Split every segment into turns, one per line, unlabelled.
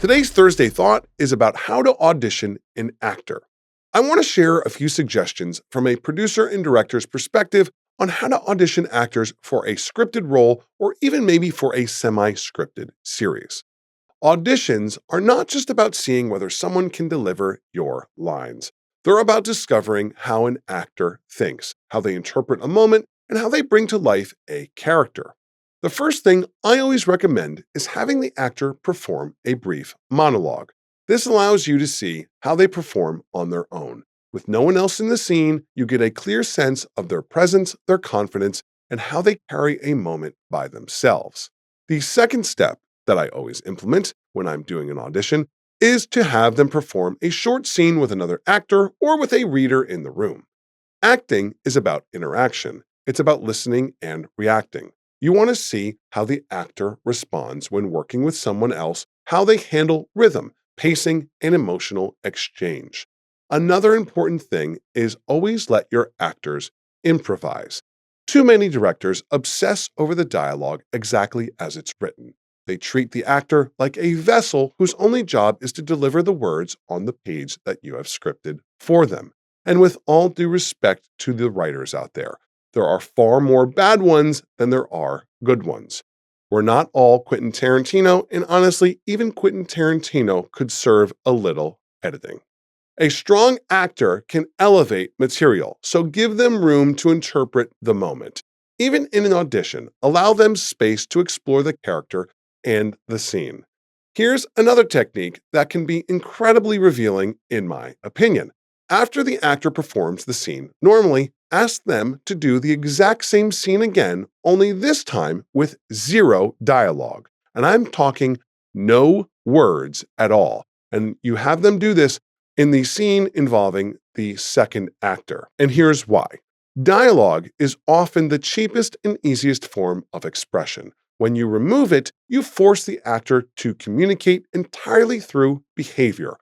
Today's Thursday Thought is about how to audition an actor. I want to share a few suggestions from a producer and director's perspective on how to audition actors for a scripted role or even maybe for a semi-scripted series. Auditions are not just about seeing whether someone can deliver your lines. They're about discovering how an actor thinks, how they interpret a moment, and how they bring to life a character. The first thing I always recommend is having the actor perform a brief monologue. This allows you to see how they perform on their own. With no one else in the scene, you get a clear sense of their presence, their confidence, and how they carry a moment by themselves. The second step that I always implement when I'm doing an audition is to have them perform a short scene with another actor or with a reader in the room. Acting is about interaction. It's about listening and reacting. You want to see how the actor responds when working with someone else, how they handle rhythm, pacing, and emotional exchange. Another important thing is always let your actors improvise. Too many directors obsess over the dialogue exactly as it's written. They treat the actor like a vessel whose only job is to deliver the words on the page that you have scripted for them. And with all due respect to the writers out there are far more bad ones than there are good ones. We're not all Quentin Tarantino, and honestly, even Quentin Tarantino could serve a little editing. A strong actor can elevate material, so give them room to interpret the moment. Even in an audition, allow them space to explore the character and the scene. Here's another technique that can be incredibly revealing, in my opinion. After the actor performs the scene, normally ask them to do the exact same scene again, only this time with zero dialogue. And I'm talking no words at all. And you have them do this in the scene involving the second actor. And here's why. Dialogue is often the cheapest and easiest form of expression. When you remove it, you force the actor to communicate entirely through behavior,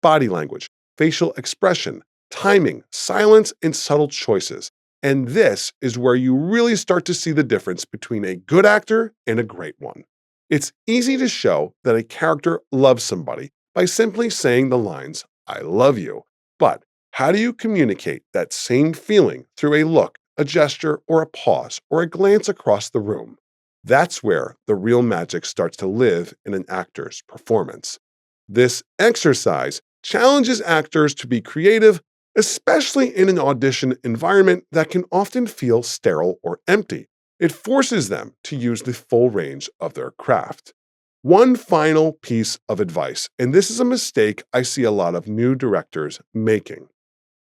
body language, facial expression, timing, silence, and subtle choices. And this is where you really start to see the difference between a good actor and a great one. It's easy to show that a character loves somebody by simply saying the lines, "I love you." But how do you communicate that same feeling through a look, a gesture, or a pause, or a glance across the room? That's where the real magic starts to live in an actor's performance. This exercise challenges actors to be creative, especially in an audition environment that can often feel sterile or empty. It forces them to use the full range of their craft. One final piece of advice, and this is a mistake I see a lot of new directors making.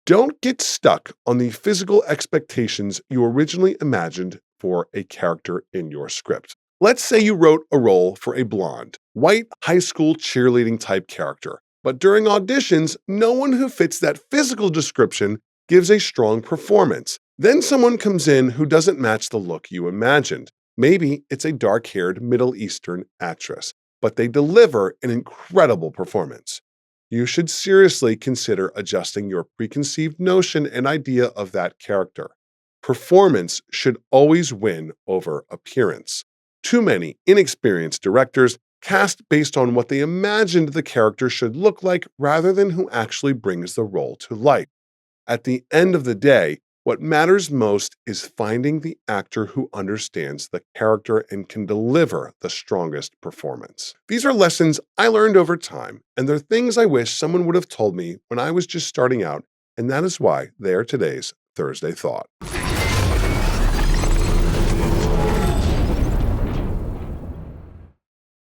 Don't get stuck on the physical expectations you originally imagined for a character in your script. Let's say you wrote a role for a blonde, white high school cheerleading type character, but during auditions, no one who fits that physical description gives a strong performance. Then someone comes in who doesn't match the look you imagined. Maybe it's a dark-haired Middle Eastern actress, but they deliver an incredible performance. You should seriously consider adjusting your preconceived notion and idea of that character. Performance should always win over appearance. Too many inexperienced directors cast based on what they imagined the character should look like rather than who actually brings the role to life. At the end of the day, what matters most is finding the actor who understands the character and can deliver the strongest performance. These are lessons I learned over time, and they're things I wish someone would have told me when I was just starting out, and that is why they are today's Thursday Thought.